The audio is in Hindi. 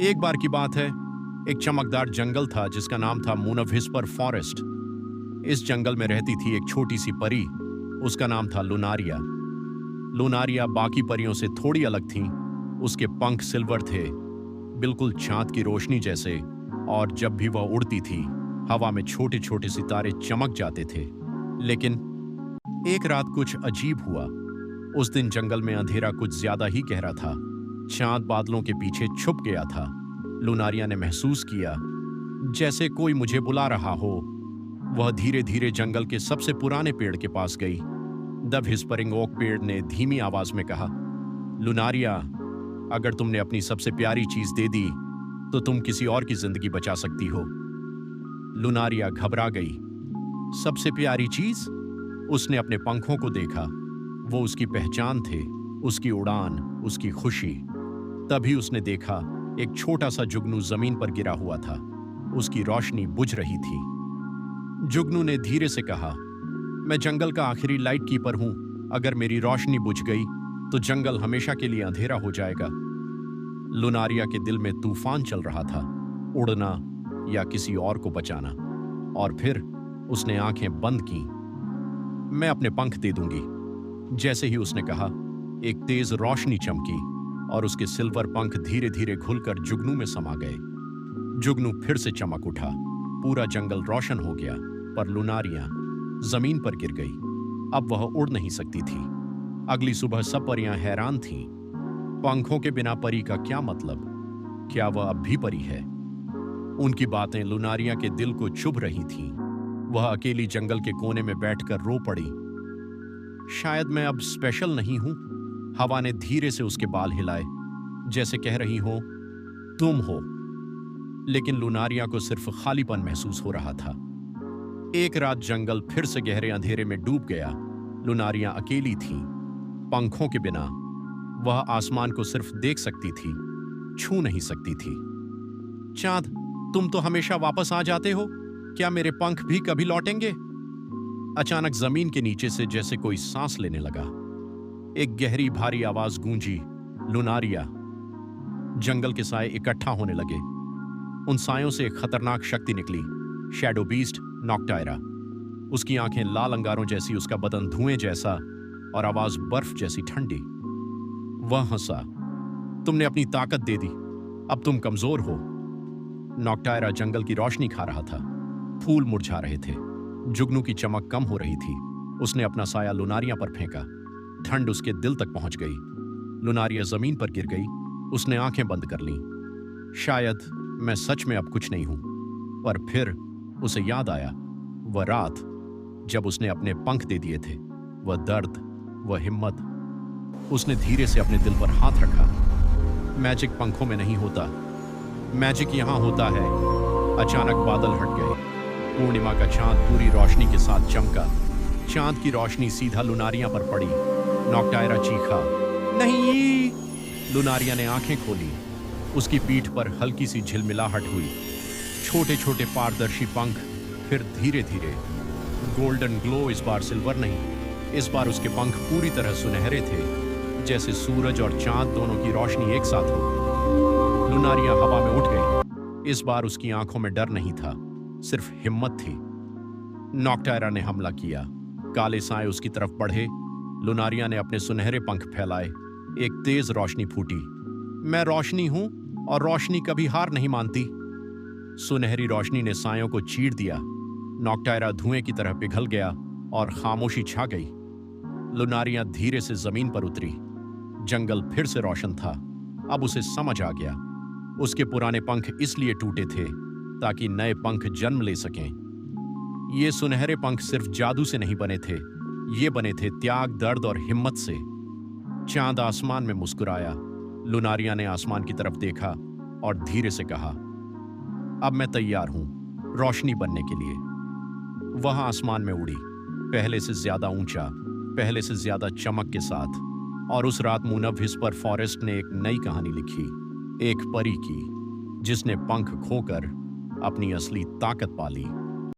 एक बार की बात है, एक चमकदार जंगल था जिसका नाम था मूनविस्पर फॉरेस्ट। इस जंगल में रहती थी एक छोटी सी परी। उसका नाम था लुनारिया। लुनारिया बाकी परियों से थोड़ी अलग थी। उसके पंख सिल्वर थे, बिल्कुल चांद की रोशनी जैसे, और जब भी वह उड़ती थी हवा में छोटे छोटे सितारे चमक जाते थे। लेकिन एक रात कुछ अजीब हुआ। उस दिन जंगल में अंधेरा कुछ ज्यादा ही गहरा था। चांद बादलों के पीछे छुप गया था। लुनारिया ने महसूस किया जैसे कोई मुझे बुला रहा हो। वह धीरे धीरे जंगल के सबसे पुराने पेड़ के पास गई। द व्हिस्परिंग ओक पेड़ ने धीमी आवाज में कहा, लुनारिया, अगर तुमने अपनी सबसे प्यारी चीज दे दी तो तुम किसी और की जिंदगी बचा सकती हो। लुनारिया घबरा गई। सबसे प्यारी चीज? उसने अपने पंखों को देखा। वो उसकी पहचान थे, उसकी उड़ान, उसकी खुशी। तभी उसने देखा एक छोटा सा जुगनू जमीन पर गिरा हुआ था। उसकी रोशनी बुझ रही थी। जुगनू ने धीरे से कहा, मैं जंगल का आखिरी लाइट कीपर हूं। अगर मेरी रोशनी बुझ गई तो जंगल हमेशा के लिए अंधेरा हो जाएगा। लुनारिया के दिल में तूफान चल रहा था, उड़ना या किसी और को बचाना। और फिर उसने आंखें बंद की। मैं अपने पंख दे दूंगी। जैसे ही उसने कहा, एक तेज रोशनी चमकी और उसके सिल्वर पंख धीरे धीरे घुलकर जुगनू में समा गए। जुगनू फिर से चमक उठा। पूरा जंगल रोशन हो गया, पर लुनारिया जमीन पर गिर गई। अब वह उड़ नहीं सकती थी। अगली सुबह सब परियां हैरान थीं। पंखों के बिना परी का क्या मतलब? क्या वह अब भी परी है? उनकी बातें लुनारिया के दिल को चुभ रही थीं। वह अकेली जंगल के कोने में बैठकर रो पड़ी। शायद मैं अब स्पेशल नहीं हूं। हवा ने धीरे से उसके बाल हिलाए, जैसे कह रही हो, तुम हो। लेकिन लुनारिया को सिर्फ खालीपन महसूस हो रहा था। एक रात जंगल फिर से गहरे अंधेरे में डूब गया। लुनारिया अकेली थी, पंखों के बिना। वह आसमान को सिर्फ देख सकती थी, छू नहीं सकती थी। चांद, तुम तो हमेशा वापस आ जाते हो। क्या मेरे पंख भी कभी लौटेंगे? अचानक जमीन के नीचे से जैसे कोई सांस लेने लगा। एक गहरी भारी आवाज गूंजी, लुनारिया। जंगल के साए इकट्ठा होने लगे। उन सायों से एक खतरनाक शक्ति निकली, शैडो बीस्ट नॉक्टायरा। उसकी आंखें लाल अंगारों जैसी, उसका बदन धुएं जैसा, और आवाज बर्फ जैसी ठंडी। वह हंसा, तुमने अपनी ताकत दे दी, अब तुम कमजोर हो। नॉक्टायरा जंगल की रोशनी खा रहा था। फूल मुरझा रहे थे, जुगनू की चमक कम हो रही थी। उसने अपना साया लुनारिया पर फेंका। ठंड उसके दिल तक पहुंच गई। लुनारिया जमीन पर गिर गई। उसने आंखें बंद कर लीं। शायद मैं सच में अब कुछ नहीं हूं। पर फिर उसे याद आया, वह रात जब उसने अपने पंख दे दिए थे, वह दर्द, वह हिम्मत। उसने धीरे से अपने दिल पर हाथ रखा। मैजिक पंखों में नहीं होता, मैजिक यहां होता है। अचानक बादल हट गए। पूर्णिमा का चांद पूरी रोशनी के साथ चमका। चांद की रोशनी सीधा लुनारिया पर पड़ी। नॉक्टायरा चीखा, नहीं! लुनारिया ने आंखें खोली। उसकी पीठ पर हल्की सी झिलमिलाहट हुई। छोटे छोटे पारदर्शी पंख, फिर धीरे धीरे गोल्डन ग्लो। इस बार सिल्वर नहीं, इस बार उसके पंख पूरी तरह सुनहरे थे, जैसे सूरज और चांद दोनों की रोशनी एक साथ हो। लुनारिया हवा में उठ गई। इस बार उसकी आंखों में डर नहीं था, सिर्फ हिम्मत थी। नॉक्टायरा ने हमला किया। काले साए उसकी तरफ बढ़े। लुनारिया ने अपने सुनहरे पंख फैलाए। एक तेज रोशनी फूटी। मैं रोशनी हूं और रोशनी कभी हार नहीं मानती। सुनहरी रोशनी ने सायों को चीर दिया। नॉक्टायरा धुएं की तरह पिघल गया और खामोशी छा गई। लुनारिया धीरे से जमीन पर उतरी। जंगल फिर से रोशन था। अब उसे समझ आ गया, उसके पुराने पंख इसलिए टूटे थे ताकि नए पंख जन्म ले सकें। ये सुनहरे पंख सिर्फ जादू से नहीं बने थे, ये बने थे त्याग, दर्द और हिम्मत से। चांद आसमान में मुस्कुराया। लुनारिया ने आसमान की तरफ देखा और धीरे से कहा, अब मैं तैयार हूं रोशनी बनने के लिए। वह आसमान में उड़ी, पहले से ज्यादा ऊंचा, पहले से ज्यादा चमक के साथ। और उस रात मूनविस्पर फॉरेस्ट ने एक नई कहानी लिखी, एक परी की जिसने पंख खोकर अपनी असली ताकत पा ली।